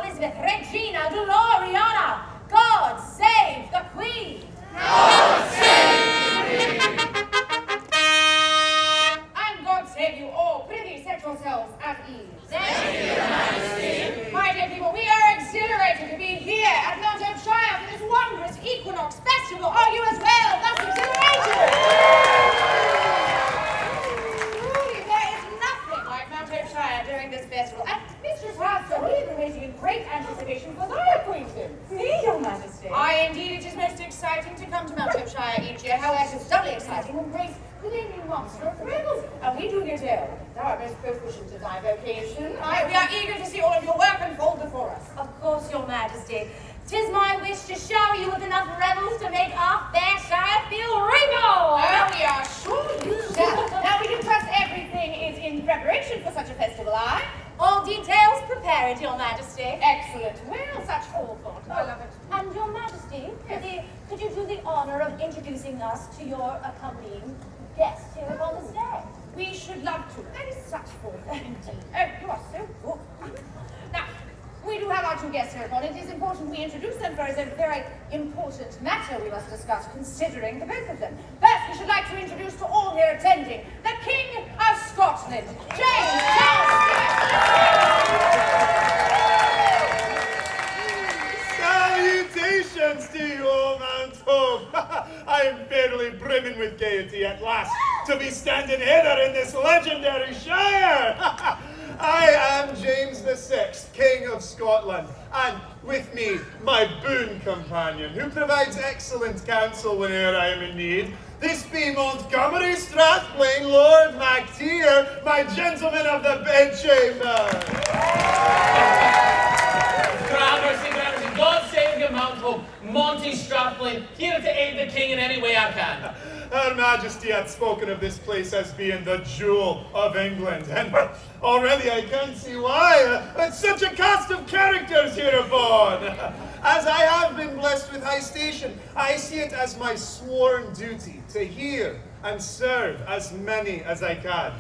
Elizabeth, Regina, Gloriana. God save the Queen. God save the Queen. And God save you all. Prithee, set yourselves at ease. Thank you, Your Majesty. My dear people, we are exhilarated to be here at Mount Shire for this wondrous equinox festival. Are you as well? Thus exhilarated? Truly, there is nothing like Mount Shire during this festival. And Mistress Hudson, we have been waiting in great anticipation for thy acquaintance. Me, Your Majesty. Aye, indeed, it is most exciting to come to Mount Shire each year. However, it is doubly exciting when graced with a new monster of thrills. And we do get ill. Thou art most proficient in thy vocation. Aye, we are eager to see all of your work unfold before us. Of course, Your Majesty. 'Tis my wish to shower you with enough revels to make our fair shire feel regal. Oh, we are sure you shall. Now we can trust everything is in preparation for such a festival, aye? All details prepared, Your Majesty. Excellent. Well, such forethought. I love it. And Your Majesty, could you do the honor of introducing us to your accompanying guest here upon the stage? We should love to. That is such forethought indeed. Oh, you are so good. Now, we do have our two guests hereupon. It is important we introduce them, for it is a very important matter we must discuss, considering the both of them. First, we should like to introduce to all here attending the King of Scotland, James Charles Salutations to you all, Mount Hope. I am fairly brimming with gaiety at last to be standing hither in this legendary shire. I am James VI, King of Scotland, and with me, my boon companion, who provides excellent counsel whene'er I am in need. This be Montgomery Strathplain, Lord MacTeer, my gentleman of the bedchamber. Gramercy, God save you, Mount Hope. Monty Strathplain, here to aid the king in any way I can. Her Majesty had spoken of this place as being the jewel of England, and already I can see why. It's such a cast of characters hereupon. As I have been blessed with high station, I see it as my sworn duty to hear and serve as many as I can.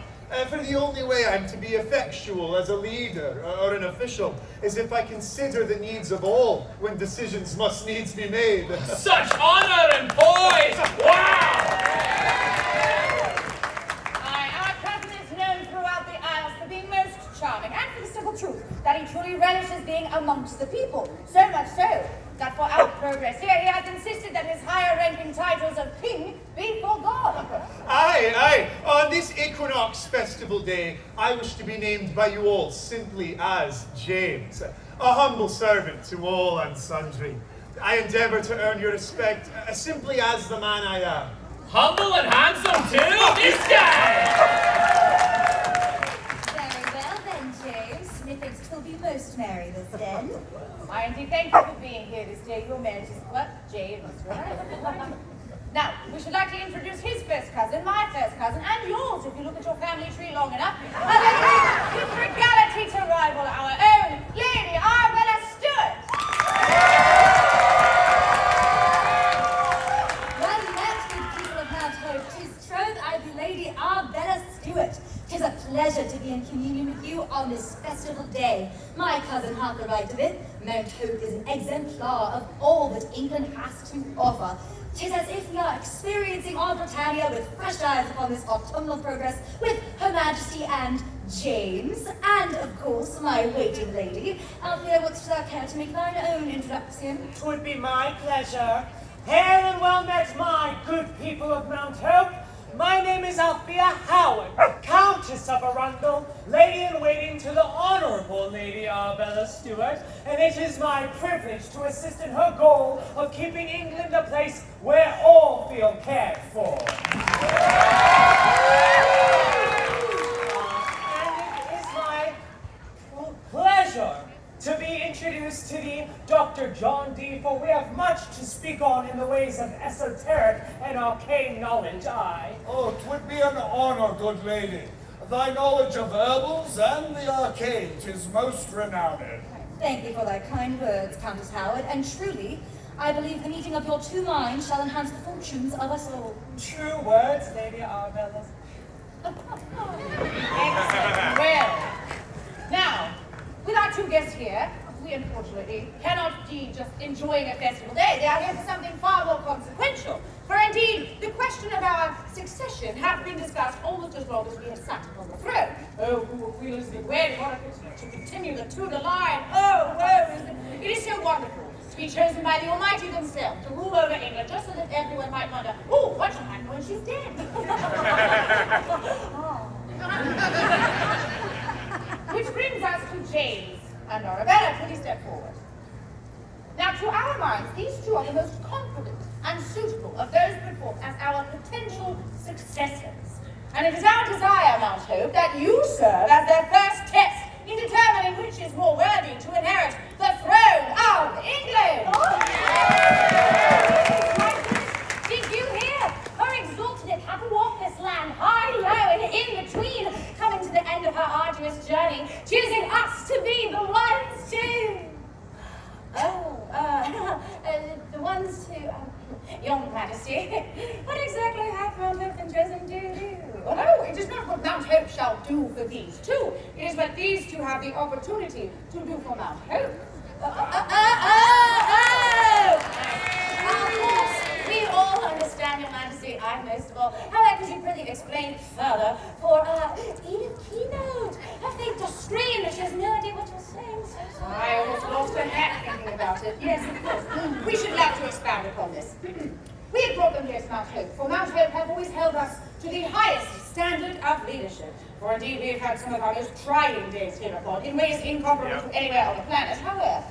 For the only way I'm to be effectual as a leader or an official is if I consider the needs of all when decisions must needs be made. Such honor and poise! Wow! Our cousin is known throughout the Isles for being most charming, and for the simple truth that he truly relishes being amongst the people. So much so that for our progress here, he has insisted that his higher-ranking titles of king be forgone. Aye. On this Equinox Festival Day, I wish to be named by you all simply as James, a humble servant to all and sundry. I endeavour to earn your respect simply as the man I am. Humble and handsome too? This guy! Very well then, James. Methinks 'twill be most merry this den. I indeed thank you for being here this day, Your Majesty. What? James, right? Now, we should like to introduce his first cousin, my first cousin, and yours, if you look at your family tree long enough. And with regality to rival our own Lady Arabella Stuart. Well met, good people of Mount Hope. 'Tis troth I be Lady Arabella Stuart. 'Tis a pleasure to be in communion with you on this festival day. My cousin hath the right of it. Mount Hope is an exemplar of all that England has to offer. 'Tis as if we are experiencing our Britannia with fresh eyes upon this autumnal progress with Her Majesty and James, and of course my waiting lady. Althea, wouldst thou care to make thine own introduction? 'Twould be my pleasure. Hail and well met, my good people of Mount Hope. My name is Althea Howard, Countess of Arundel, lady-in-waiting to the Honourable Lady Arabella Stuart, and it is my privilege to assist in her goal of keeping England a place where all feel cared for. And it is my pleasure to be introduced to the Dr. John D, for we have much to speak on in the ways of esoteric and arcane knowledge, aye. Oh, 'twould be an honor, good lady. Thy knowledge of herbals and the arcane is most renowned. Thank thee for thy kind words, Countess Howard, and truly, I believe the meeting of your two minds shall enhance the fortunes of us all. True words, Lady Arabella. Excellent. Well, now, with our two guests here, we unfortunately cannot be just enjoying a festival day. They are here for something far more consequential. For indeed, the question of our succession hath been discussed almost as long as we have sat upon the throne. Oh, who will feel as if we're to continue the Tudor line? Oh, it is so wonderful to be chosen by the Almighty themselves to rule over England, just so that everyone might wonder, oh, what shall happen when she's dead? Which brings us to James and Arabella. Please step forward. Now, to our minds, these two are the most confident and suitable of those put forth as our potential successors. And it is our desire, Mount Hope, that you serve as their first test in determining which is more worthy to inherit the throne of England. Did you hear? Her exalted had to walk this land high, low, and in between, coming to the end of her arduous journey, choosing us to be the ones to... the ones who... Your Majesty, what exactly have Mount Hope been chosen to do? Oh, no, it is not what Mount Hope shall do for these two. It is what these two have the opportunity to do for Mount Hope. Of course, we all understand, Your Majesty, I most of all. However, could you really explain further for Edith Keynote? I think the scream that she has no idea what you're saying. I almost lost a hat thinking about it. Yes, of course. We should love to expound upon this. We have brought them here to Mount Hope, for Mount Hope have always held us to the highest standard of leadership. For indeed, we have had some of our most trying days hereupon, in ways incomparable to anywhere on the planet. However,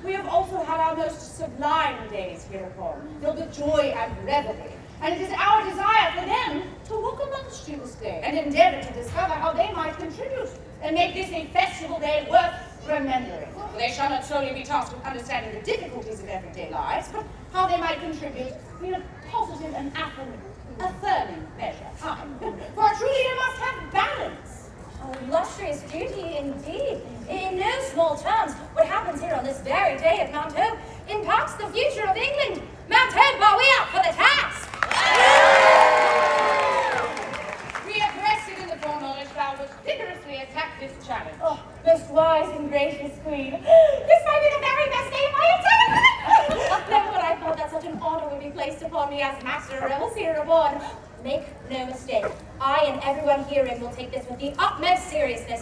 we have also had our most sublime days hereupon, filled with joy and revelry. And it is our desire for them to walk amongst you this day and endeavor to discover how they might contribute and make this a festival day worth remembering. For they shall not solely be tasked with understanding the difficulties of everyday lives, but how they might contribute in a positive and affirming measure. For a true leader must have balance. Oh, illustrious duty indeed. In no small terms, what happens here on this very day at Mount Hope impacts the future of England. Mount Hope, are we up for the task? We have rested in the foreknowledge thou wouldst vigorously attack this challenge. Oh, most wise and gracious Queen. This might be the very best day of my entire life. Never would I thought that such an honor would be placed upon me as Master of Rebels here aboard. Make no mistake, I and everyone herein will take this with the utmost seriousness.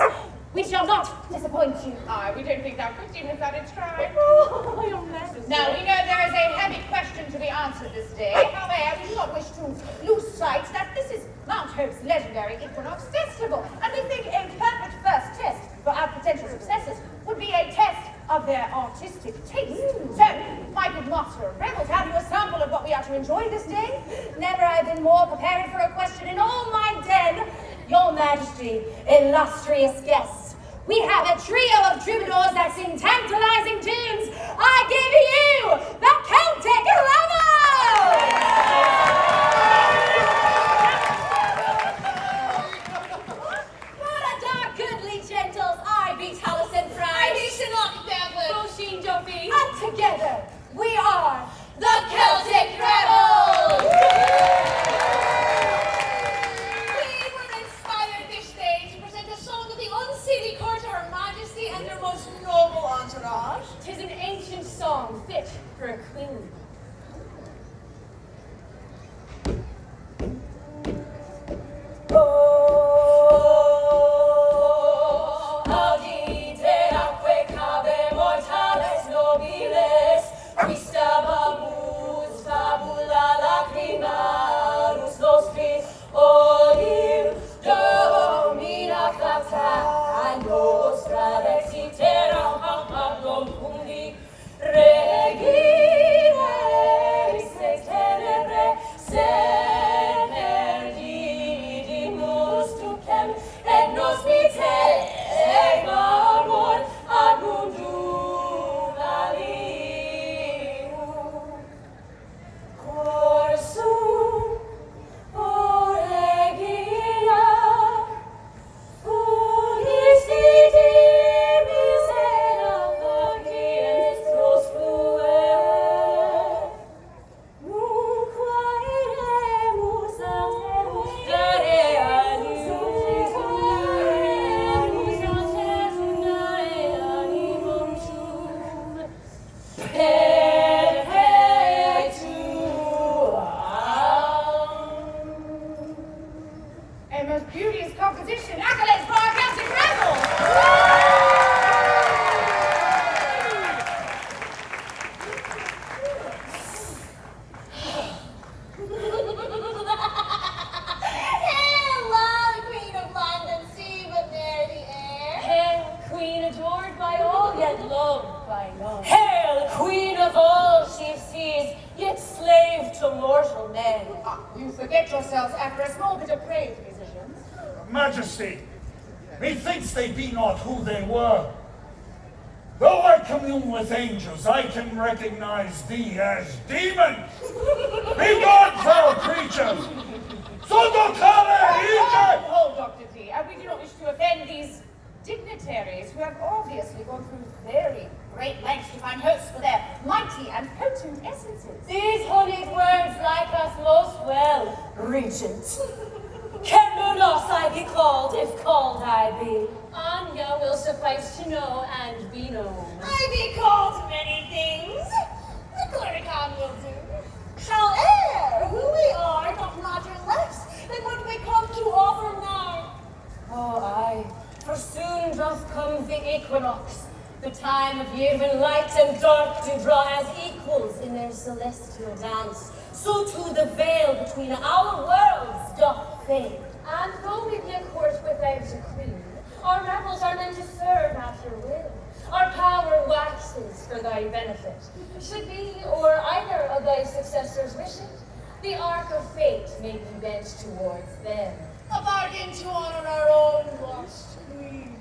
We shall not disappoint you. We don't think thou couldst even without a try. Oh, Your Majesty. Now, we know there is a heavy question to be answered this day. However, we do not wish to lose sight that this is Mount Hope's legendary Equinox Festival, and we think a perfect first test for our potential successors would be a test of their artistic taste. So, my good Master of Rebels, have you a sample of what we are to enjoy this day? Never have I been more prepared for a question in all my den. Your Majesty, illustrious guests, we have a trio of troubadours that sing tantalizing tunes. I give you the Celtic Rebels! What a dark, goodly gentles, I be Taliesin Pride. I be Shinlock Devlin. Roisin Duffy. And together, we are the Celtic Rebels! Tis an ancient song fit for a queen. Regina Lord. Hail, Queen of all she sees, yet slave to mortal men. Ah, you forget yourselves after a small bit of praise, musicians. Majesty, methinks they be not who they were. Though I commune with angels, I can recognize thee as demon. Be gone, foul creatures! Hold, Dr. D. We do not wish to offend these dignitaries who have obviously gone through very great lengths to find hosts for their mighty and potent essences. These honeyed words like us most well, Regent. Can no loss I be called, if called I be? Anya will suffice to know and be known. I be called many things. The Clericon will do. However, who we are doth matter less than what we come to offer now. Oh, aye, for soon doth come the equinox, the time of year when light and dark do draw as equals in their celestial dance. So too the veil between our worlds doth fade. And though we be a court without a queen, our revels are meant to serve at your will. Our power waxes for thy benefit. Should we, or either of thy successors wish it, the arc of fate may be bent towards them. A bargain to honor our own lost queen.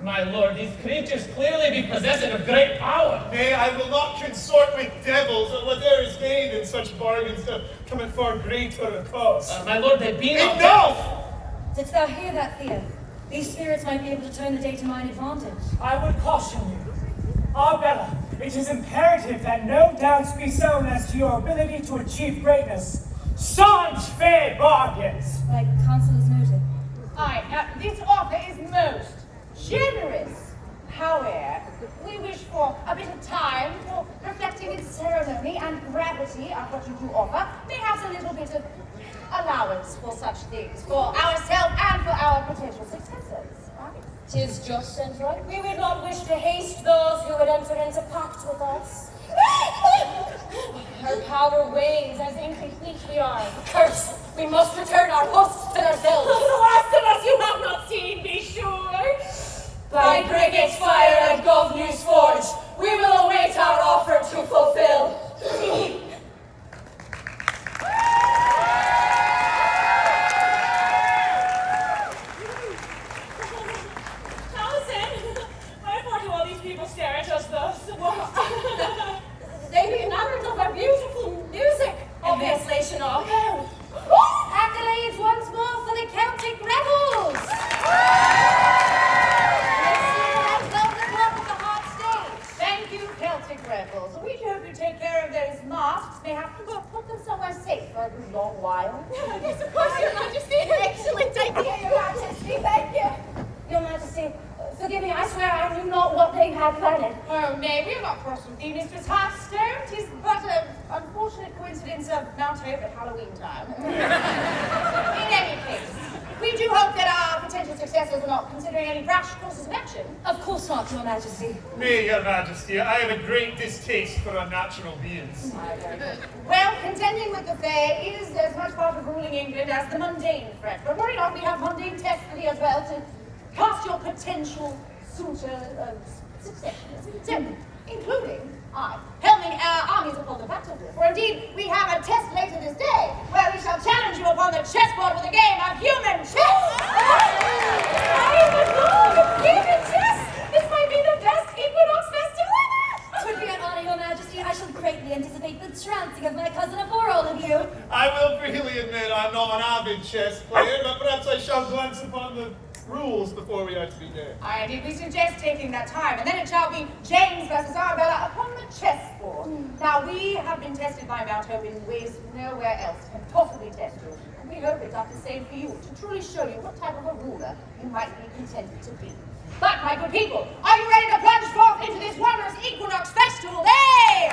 My lord, these creatures clearly be possessed of great power. Nay, I will not consort with devils, and what there is gained in such bargains to come at far greater a cost. My lord, they be not. Enough! Didst thou hear that, Thea? These spirits might be able to turn the day to mine advantage. I would caution you. Arbella, it is imperative that no doubts be sown as to your ability to achieve greatness. Staunch fair bargains! Like counsel is noted. Aye, this offer is most generous. However, we wish for a bit of time for reflecting in ceremony and gravity of what you do offer. Perhaps a little bit of allowance for such things, for ourselves and for our potential successors. Right? 'Tis just and right. We would not wish to haste those who would enter into pact with us. Her power wanes as incomplete we are. Curse! We must return our hosts to themselves. The last of us you have not seen, be sure. By Brigade's fire and Govnew's forge, we will await our offer to fulfill. Allison, wherefore do all these people stare at us thus? They be enamored of our beautiful music, obviously, Chanel. Accolades once more for the Celtic revels! Thank you, Celtic rebels. We hope you take care of those masks. Mayhap you will put them somewhere safe for a good long while. Yes, of course, Your Majesty. Excellent idea, Your Majesty. Thank you. Your Majesty, forgive me, I swear I knew not what they had planned. Oh, nay, we are not cross with thee, Mistress Hearthstone. 'Tis but an unfortunate coincidence of Mount Hope at Halloween time. In any case, we do hope that our potential successors are not considering any rash courses of action. Of course not, Your Majesty. Nay, your majesty, I have a great distaste for unnatural beings. Well, contending with the fair is as much part of ruling England as the mundane threat. But worry not, we have mundane tests for thee as well to cast your potential suitor of succession. So, including helming our armies upon the battlefield. For indeed, we have a test later this day, where we shall challenge you upon the chessboard with a game of human chess! Human chess! This might be the best Equinox festival ever! 'Twould be an honor, Your Majesty. I shall greatly anticipate the trouncing of my cousin afore all of you. I will freely admit I'm not an avid chess player, but perhaps I shall glance upon the rules before we are to begin. I indeed we suggest taking that time, and then it shall be James versus Arbella upon the chessboard. Now, we have been tested by Mount Hope in ways nowhere else can possibly test you. And we hope it does the same for you, to truly show you what type of a ruler you might be contented to be. But, my good people, are you ready to plunge forth into this wondrous Equinox Festival Day?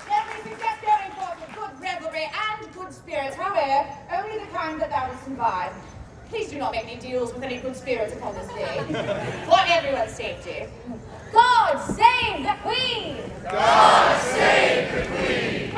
Then we suggest going forth with good revelry and good spirits, however, only the kind that thou wilt imbibe. Please do not make any deals with any good spirits upon this day, for everyone's safety. God save the Queen! God save the Queen!